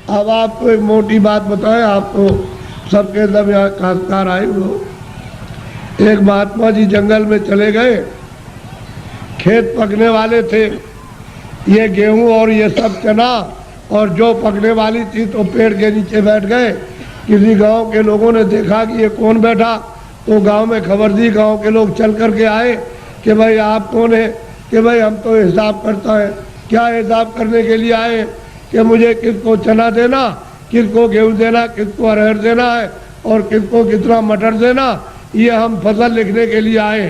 अब आपको एक मोटी बात बताएं, आप तो सबके सब यहाँ काश्तकार आए लोग। एक महात्मा जी जंगल में चले गए, खेत पकने वाले थे, ये गेहूं और ये सब चना और जो पकने वाली थी, तो पेड़ के नीचे बैठ गए। किसी गांव के लोगों ने देखा कि ये कौन बैठा, तो गांव में खबर दी। गांव के लोग चल कर के आए कि भाई आप कौन है? कि भाई हम तो हिसाब करता है। क्या हिसाब करने के लिए आए? कि मुझे किसको चना देना, किसको गेहूं देना, किसको अरहर देना है और किसको कितना मटर देना, ये हम फसल लिखने के लिए आए।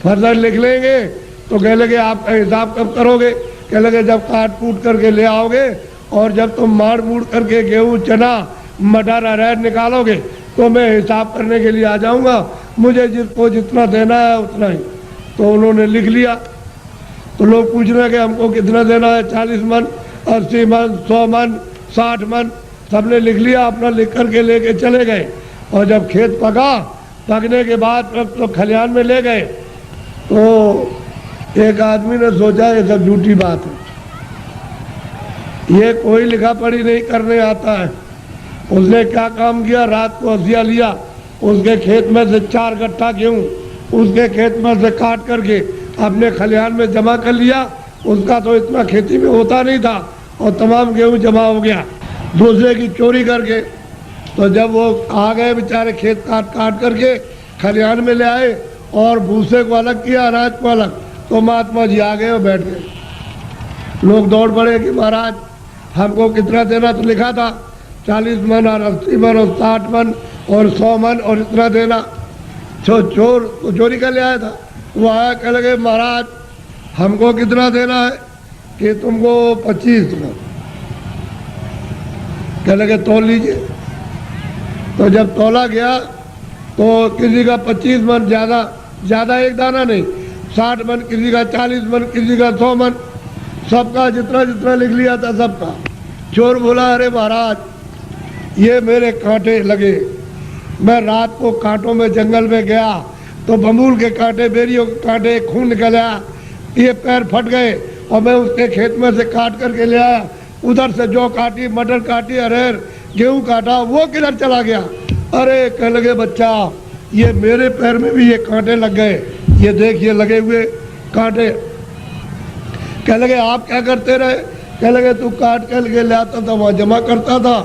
फसल लिख लेंगे तो कह लगे आपका हिसाब कब करोगे? कह लगे जब काट कूट करके ले आओगे और जब तुम माड़ मूड़ करके गेहूं चना मटर अरहर निकालोगे तो मैं हिसाब करने के लिए आ जाऊंगा। मुझे जिसको जितना देना है उतना ही। तो उन्होंने लिख लिया। तो लोग पूछ रहे कि हमको कितना देना है? 40 मन, 80 मन, 100 मन, 60 मन, सबने लिख लिया। अपना लिख करके लेके चले गए। और जब खेत पका, पकने के बाद तो खलिहान में ले गए, तो एक आदमी ने सोचा ये सब झूठी बात है, ये कोई लिखा पढ़ी नहीं करने आता है। उसने क्या काम किया, रात को हसिया लिया, उसके खेत में से 4 गट्ठा गेहूं उसके खेत में से काट करके अपने खलिहान में जमा कर लिया। उसका तो इतना खेती में होता नहीं था और तमाम गेहूं जमा हो गया दूसरे की चोरी करके। तो जब वो आ गए बेचारे, खेत काट काट करके खलिहान में ले आए और भूसे को अलग किया, अनाज को अलग, तो महात्मा जी आ गए और बैठ गए। लोग दौड़ पड़े कि महाराज हमको कितना देना? तो लिखा था 40 मन और 80 मन और 60 मन और 100 मन और इतना देना। चोर तो चोरी कर ले आया था, वो आया, कह लगे महाराज हमको कितना देना है? कि तुमको 25 मन। कह लगे तौल लीजिए। तो जब तौला गया तो किसी का 25 मन, ज़्यादा एक दाना नहीं, 60 मन, किसी का 40 मन, किसी का 100 मन, सबका जितना जितना लिख लिया था सबका। चोर बोला अरे महाराज ये मेरे कांटे लगे, मैं रात को कांटों में जंगल में गया तो बबूल के कांटे, बेरियों के कांटे, खून निकल आया, ये पैर फट गए और मैं उसके खेत में से काट करके ले आया। उधर से जौ काटी, मटर काटी, अरहर गेहूं काटा, वो किधर चला गया? अरे कह लगे बच्चा ये मेरे पैर में भी ये कांटे लग गए, ये देखिए लगे हुए कांटे। कह लगे आप क्या करते रहे? कह लगे तू काट कर के ले आता था, वहाँ जमा करता था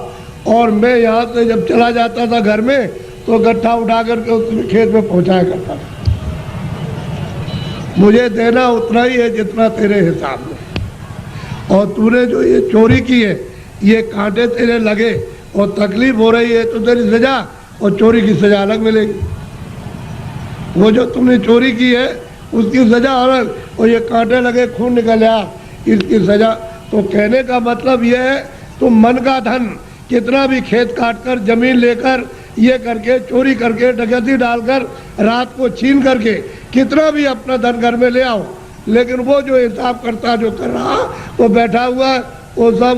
और मैं यहाँ से जब चला जाता था घर में तो गट्ठा उठा करके उसमें खेत में पहुँचाया करता था। मुझे देना उतना ही है जितना तेरे हिसाब में, और तूने जो ये चोरी की है, ये कांटे तेरे लगे और तकलीफ हो रही है तो तेरी सजा और चोरी की सजा अलग मिलेगी। वो जो तुमने चोरी की है उसकी सजा अलग, और ये कांटे लगे, खून निकल आया, इसकी सजा। तो कहने का मतलब ये है तुम मन का धन कितना भी खेत काट कर, जमीन लेकर, ये करके, चोरी करके, डकैती डालकर, रात को छीन करके कितना भी अपना धन घर में ले आओ, लेकिन वो जो हिसाब करता जो कर रहा वो बैठा हुआ, वो सब